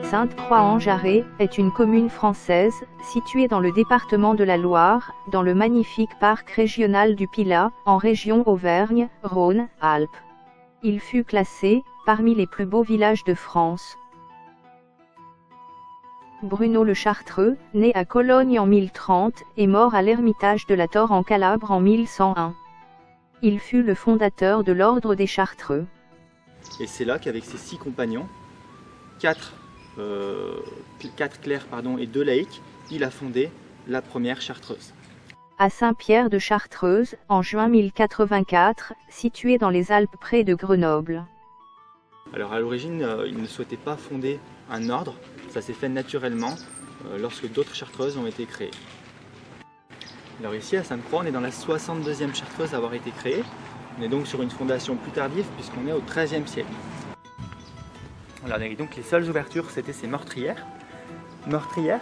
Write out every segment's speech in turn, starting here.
Sainte-Croix-en-Jarret est une commune française, située dans le département de la Loire, dans le magnifique parc régional du Pilat, en région Auvergne-Rhône-Alpes. Il fut classé parmi les plus beaux villages de France. Bruno le Chartreux, né à Cologne en 1030, est mort à l'ermitage de la Torre en Calabre en 1101. Il fut le fondateur de l'ordre des Chartreux. Et c'est là qu'avec ses 6 compagnons, 4 clercs et 2 laïcs, il a fondé la première chartreuse. À Saint-Pierre de Chartreuse, en juin 1084, situé dans les Alpes près de Grenoble. Alors à l'origine, il ne souhaitait pas fonder un ordre, ça s'est fait naturellement lorsque d'autres chartreuses ont été créées. Alors ici à Sainte-Croix, on est dans la 62e chartreuse à avoir été créée. On est donc sur une fondation plus tardive puisqu'on est au XIIIe siècle. Alors, donc les seules ouvertures, c'était ces meurtrières. Meurtrières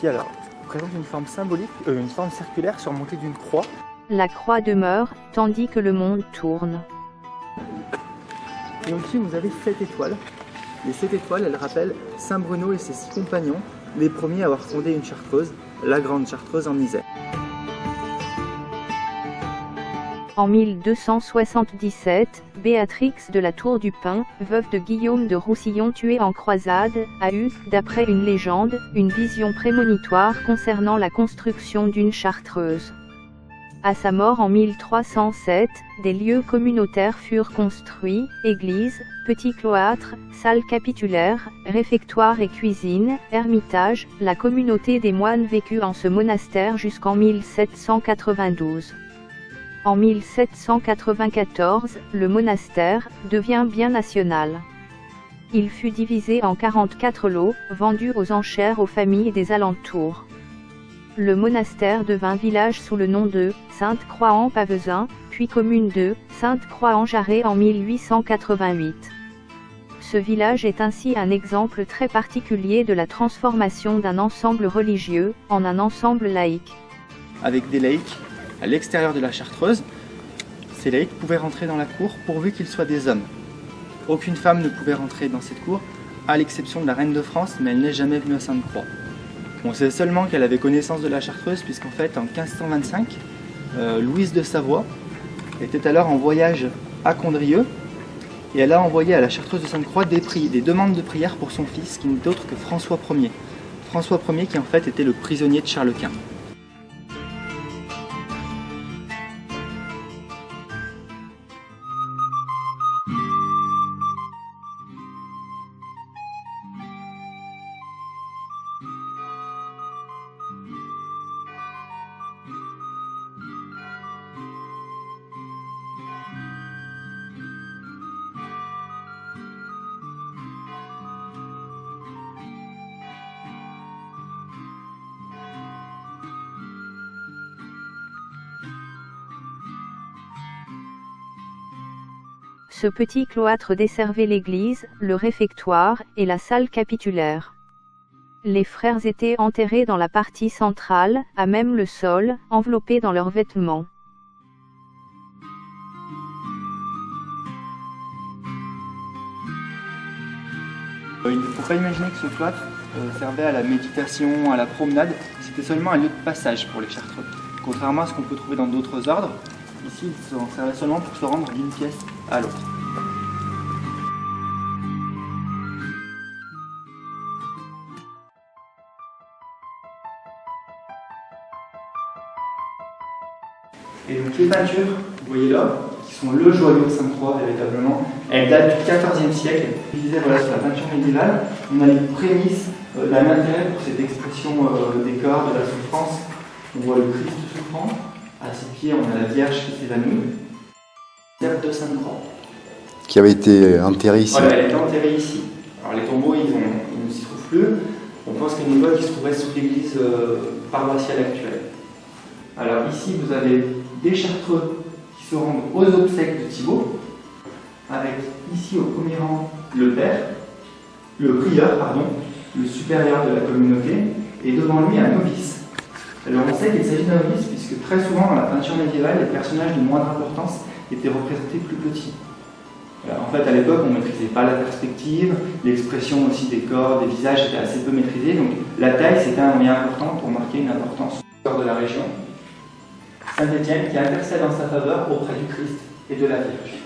qui alors présentent une forme symbolique, une forme circulaire surmontée d'une croix. La croix demeure, tandis que le monde tourne. Et au-dessus, vous avez 7 étoiles. Les 7 étoiles, elles rappellent Saint Bruno et ses 6 compagnons, les premiers à avoir fondé une chartreuse, la Grande Chartreuse en Isère. En 1277, Béatrix de la Tour du Pin, veuve de Guillaume de Roussillon tué en croisade, a eu, d'après une légende, une vision prémonitoire concernant la construction d'une chartreuse. À sa mort en 1307, des lieux communautaires furent construits, église, petit cloître, salle capitulaire, réfectoire et cuisine, ermitage. La communauté des moines vécut en ce monastère jusqu'en 1792. En 1794, le monastère devient bien national. Il fut divisé en 44 lots, vendus aux enchères aux familles des alentours. Le monastère devint village sous le nom de Sainte-Croix-en-Pavezin, puis commune de Sainte-Croix-en-Jarret en 1888. Ce village est ainsi un exemple très particulier de la transformation d'un ensemble religieux en un ensemble laïque. Avec des laïcs à l'extérieur de la chartreuse, ces laïcs pouvaient rentrer dans la cour pourvu qu'ils soient des hommes. Aucune femme ne pouvait rentrer dans cette cour, à l'exception de la reine de France, mais elle n'est jamais venue à Sainte-Croix. On sait seulement qu'elle avait connaissance de la chartreuse, puisqu'en fait, en 1525, Louise de Savoie était alors en voyage à Condrieu, et elle a envoyé à la chartreuse de Sainte-Croix des demandes de prière pour son fils, qui n'est autre que François Ier. François Ier qui en fait était le prisonnier de Charles Quint. Ce petit cloître desservait l'église, le réfectoire et la salle capitulaire. Les frères étaient enterrés dans la partie centrale, à même le sol, enveloppés dans leurs vêtements. Il ne faut pas imaginer que ce cloître servait à la méditation, à la promenade, c'était seulement un lieu de passage pour les chartreux. Contrairement à ce qu'on peut trouver dans d'autres ordres, ici il s'en servait seulement pour se rendre d'une pièce à l'autre. Et donc les peintures, vous voyez là, qui sont le joyau de Sainte-Croix véritablement, elles datent du XIVe siècle. Je disais voilà, sur la peinture médiévale, on a les prémices d'un intérêt pour cette expression des corps, de la souffrance. On voit le Christ souffrant, à ses pieds on a la Vierge qui s'évanouit. De Sainte-Croix. Qui avait été enterrée ici. Voilà, elle était enterrée ici. Alors les tombeaux, ils ne s'y trouvent plus. On pense qu'à une époque, ils se trouvaient sous l'église paroissiale actuelle. Alors ici, vous avez des chartreux qui se rendent aux obsèques de Thibaut, avec ici au premier rang le prieur, le supérieur de la communauté, et devant lui un novice. Alors on sait qu'il s'agit d'un novice, puisque très souvent dans la peinture médiévale, les personnages de moindre importance étaient représentés plus petits. En fait, à l'époque, on ne maîtrisait pas la perspective, l'expression aussi des corps, des visages était assez peu maîtrisée, donc la taille c'était un moyen important pour marquer une importance de la région. Saint-Étienne qui intercède en sa faveur auprès du Christ et de la Vierge.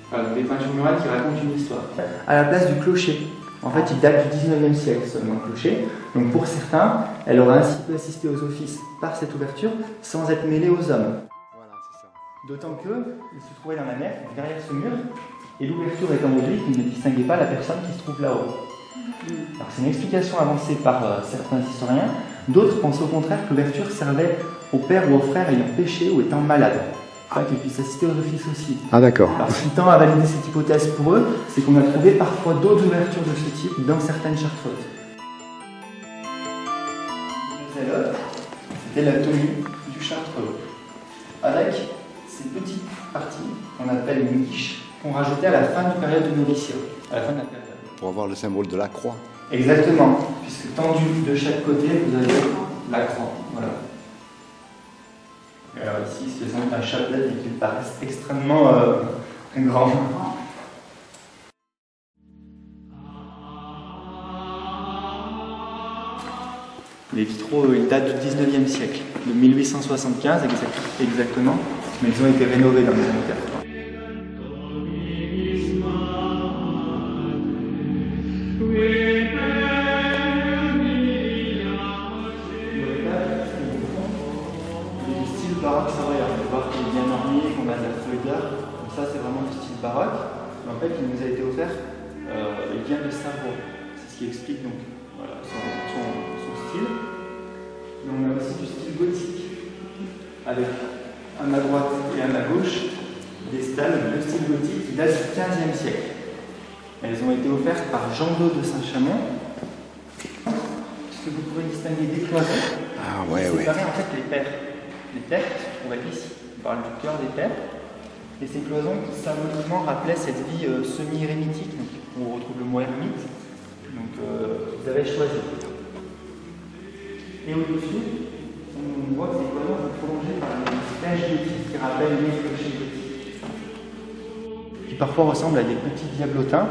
Voilà, donc des peintures murales qui racontent une histoire. À la place du clocher, en fait, il date du 19e siècle seulement le clocher, donc pour certains, elle aurait ainsi pu assister aux offices par cette ouverture sans être mêlée aux hommes. D'autant qu'il se trouvait dans la nef, derrière ce mur, et l'ouverture étant oblique, il ne distinguait pas la personne qui se trouve là-haut. Alors c'est une explication avancée par certains historiens, d'autres pensent au contraire que l'ouverture servait au père ou aux frères ayant péché ou étant malade, afin qu'ils puissent assister aux offices aussi. Ah d'accord. Alors ce qui tend à valider cette hypothèse pour eux, c'est qu'on a trouvé parfois d'autres ouvertures de ce type dans certaines chartreuses. Le zélote, c'était la tenue du chartreux, avec ces petites parties qu'on appelle une niche, qu'on rajoutait à la fin de période de noviciat, à la fin de la période. Pour avoir le symbole de la croix. Exactement, puisque tendu de chaque côté, vous avez la croix. Voilà. Et alors ici, ce sont un chapelet et qu'il paraissent extrêmement grand. Les vitraux, ils datent du 19e siècle, de 1875 exactement, mais ils ont été rénovés dans les années 80. Baroque savoyard, on peut voir qu'il est bien orné, qu'on a de la feuilleur, donc ça c'est vraiment du style baroque, mais en fait il nous a été offert, il vient de Savoie, c'est ce qui explique donc voilà, son style. Mais on a aussi du style gothique, avec à ma droite et à ma gauche des stalles de style gothique qui datent du 15e siècle. Elles ont été offertes par Jean d'O de Saint-Chamond, puisque vous pouvez distinguer des cloisons. Ah ouais, qui ouais. séparent en fait les pères. Les terres qui se trouvaient ici. On parle du cœur des terres. Et ces cloisons qui symboliquement rappelaient cette vie semi-érémitique, où on retrouve le mot ermite. Donc ils avaient choisi. Et au-dessus, on voit que ces cloisons sont prolongées par des flèches gothiques qui rappellent les clochers gothiques. Qui parfois ressemblent à des petits diablotins.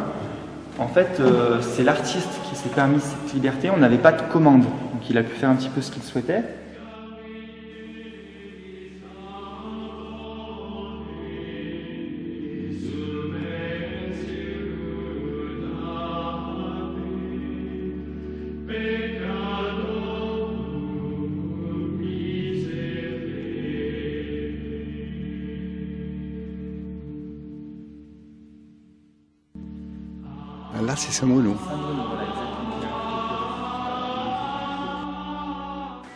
En fait, c'est l'artiste qui s'est permis cette liberté. On n'avait pas de commande. Donc il a pu faire un petit peu ce qu'il souhaitait. Là, c'est Saint-Bruno.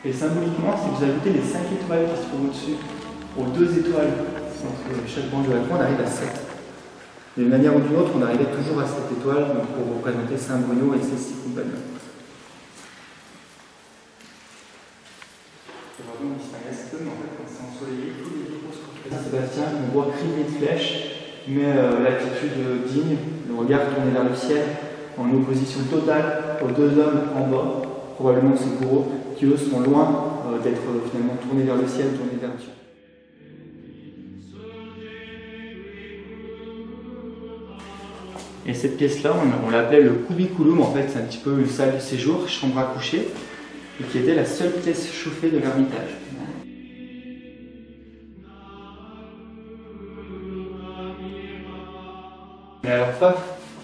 Et symboliquement, si vous ajoutez les 5 étoiles qui se trouvent au-dessus, aux 2 étoiles entre chaque branche de la croix, on arrive à 7. D'une manière ou d'une autre, on arrivait toujours à 7 étoiles pour représenter Saint-Bruno et ses 6 compagnons. C'est vraiment distinguer assez peu, mais en fait, quand c'est ensoleillé, tous les vitraux se reflètent. Saint-Sébastien, on voit crier de flèches, mais l'attitude digne, le regard tourné vers le ciel, en opposition totale aux 2 hommes en bas, probablement ses bourreaux, qui eux sont loin d'être finalement tournés vers le ciel, tournés vers Dieu. Et cette pièce-là, on l'appelait le cubiculum, en fait c'est un petit peu une salle de séjour, chambre à coucher, et qui était la seule pièce chauffée de l'Ermitage. Mais alors pas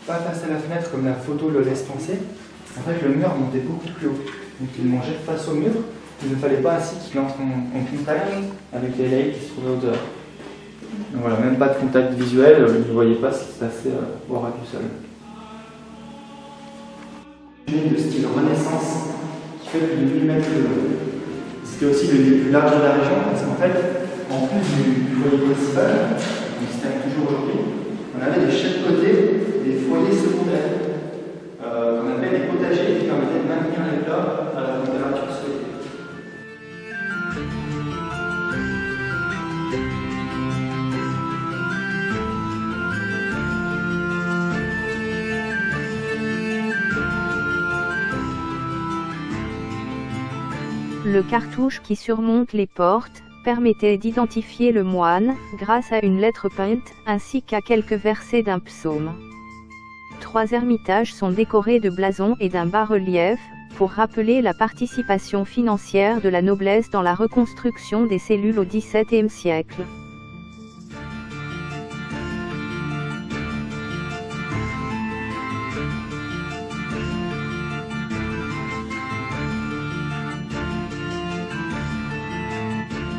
face à la fenêtre comme la photo le laisse penser. En fait le mur montait beaucoup plus haut. Donc il mangeait face au mur. Il ne fallait pas ainsi qu'il entre en contact avec les laïcs qui se trouvaient au dehors. Donc voilà, même pas de contact visuel, il ne voyait pas ce qui se passait au ras du sol. De style Renaissance qui fait plus de 1000 mètres de long. C'était aussi le plus large de la région parce qu'en fait, en plus du foyer principal, qui se tient toujours aujourd'hui, on avait de chaque côté des foyers secondaires, qu'on appelait des potagers qui permettaient de maintenir les plats à la température souhaitée. Le cartouche qui surmonte les portes, permettait d'identifier le moine, grâce à une lettre peinte, ainsi qu'à quelques versets d'un psaume. 3 ermitages sont décorés de blasons et d'un bas-relief, pour rappeler la participation financière de la noblesse dans la reconstruction des cellules au XVIIe siècle.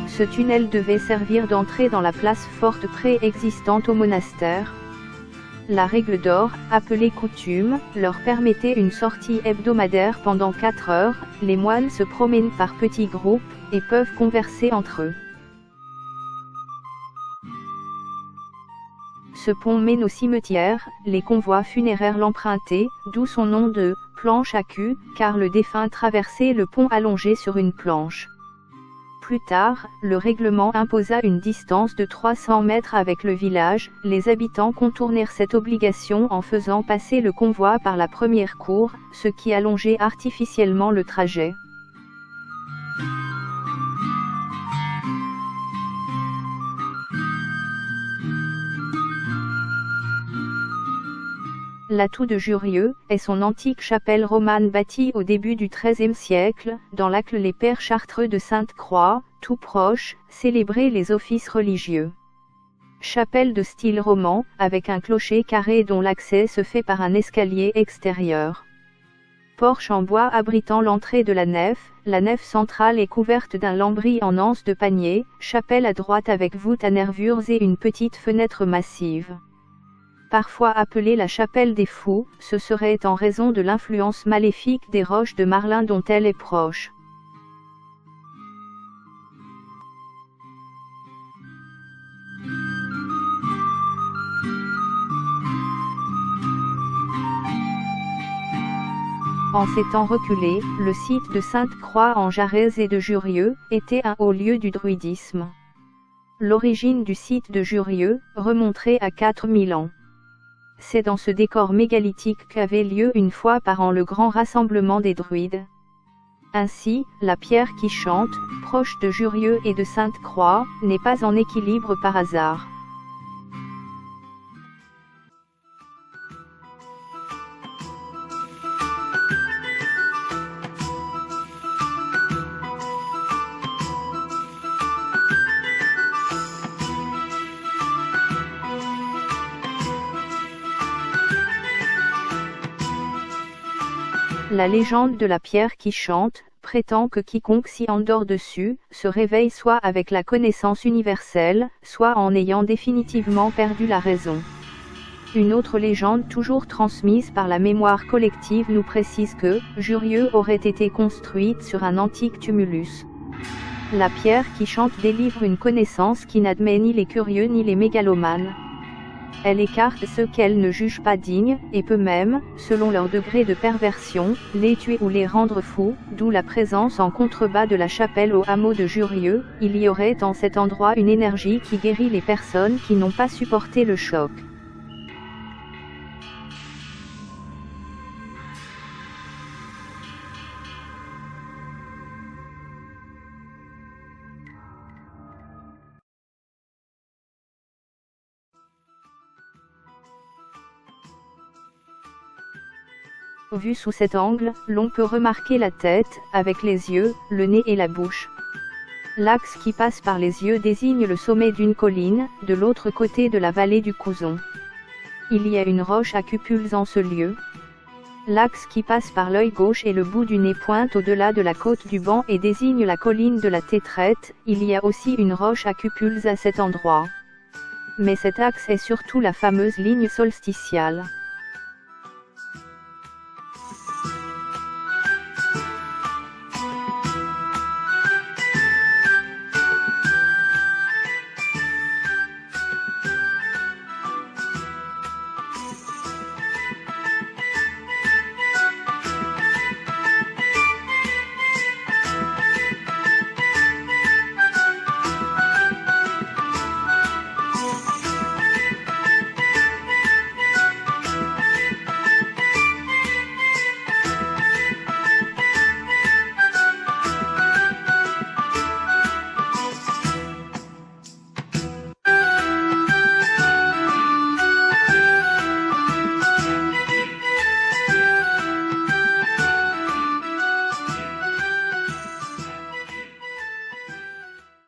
Ce tunnel devait servir d'entrée dans la place forte préexistante au monastère. La règle d'or, appelée coutume, leur permettait une sortie hebdomadaire pendant 4 heures. Les moines se promènent par petits groupes, et peuvent converser entre eux. Ce pont mène au cimetière, les convois funéraires l'empruntaient, d'où son nom de « planche à cul », car le défunt traversait le pont allongé sur une planche. Plus tard, le règlement imposa une distance de 300 mètres avec le village. Les habitants contournèrent cette obligation en faisant passer le convoi par la première cour, ce qui allongeait artificiellement le trajet. L'atout de Jurieu est son antique chapelle romane bâtie au début du XIIIe siècle, dans laquelle les pères chartreux de Sainte-Croix, tout proche, célébraient les offices religieux. Chapelle de style roman, avec un clocher carré dont l'accès se fait par un escalier extérieur. Porche en bois abritant l'entrée de la nef centrale est couverte d'un lambris en anse de panier, chapelle à droite avec voûte à nervures et une petite fenêtre massive. Parfois appelée la chapelle des fous, ce serait en raison de l'influence maléfique des roches de Marlin dont elle est proche. En ces temps reculés, le site de Sainte-Croix en Jarez et de Jurieu était un haut lieu du druidisme. L'origine du site de Jurieu remonterait à 4000 ans. C'est dans ce décor mégalithique qu'avait lieu une fois par an le grand rassemblement des druides. Ainsi, la pierre qui chante, proche de Jurieu et de Sainte-Croix, n'est pas en équilibre par hasard. La légende de la pierre qui chante prétend que quiconque s'y endort dessus se réveille soit avec la connaissance universelle, soit en ayant définitivement perdu la raison. Une autre légende toujours transmise par la mémoire collective nous précise que Jurieu aurait été construite sur un antique tumulus. La pierre qui chante délivre une connaissance qui n'admet ni les curieux ni les mégalomanes. Elle écarte ceux qu'elle ne juge pas dignes, et peut même, selon leur degré de perversion, les tuer ou les rendre fous, d'où la présence en contrebas de la chapelle au hameau de Jurieu. Il y aurait en cet endroit une énergie qui guérit les personnes qui n'ont pas supporté le choc. Vu sous cet angle, l'on peut remarquer la tête, avec les yeux, le nez et la bouche. L'axe qui passe par les yeux désigne le sommet d'une colline, de l'autre côté de la vallée du Couzon. Il y a une roche à cupules en ce lieu. L'axe qui passe par l'œil gauche et le bout du nez pointe au-delà de la côte du Banc et désigne la colline de la Tétrette. Il y a aussi une roche à cupules à cet endroit. Mais cet axe est surtout la fameuse ligne solsticiale.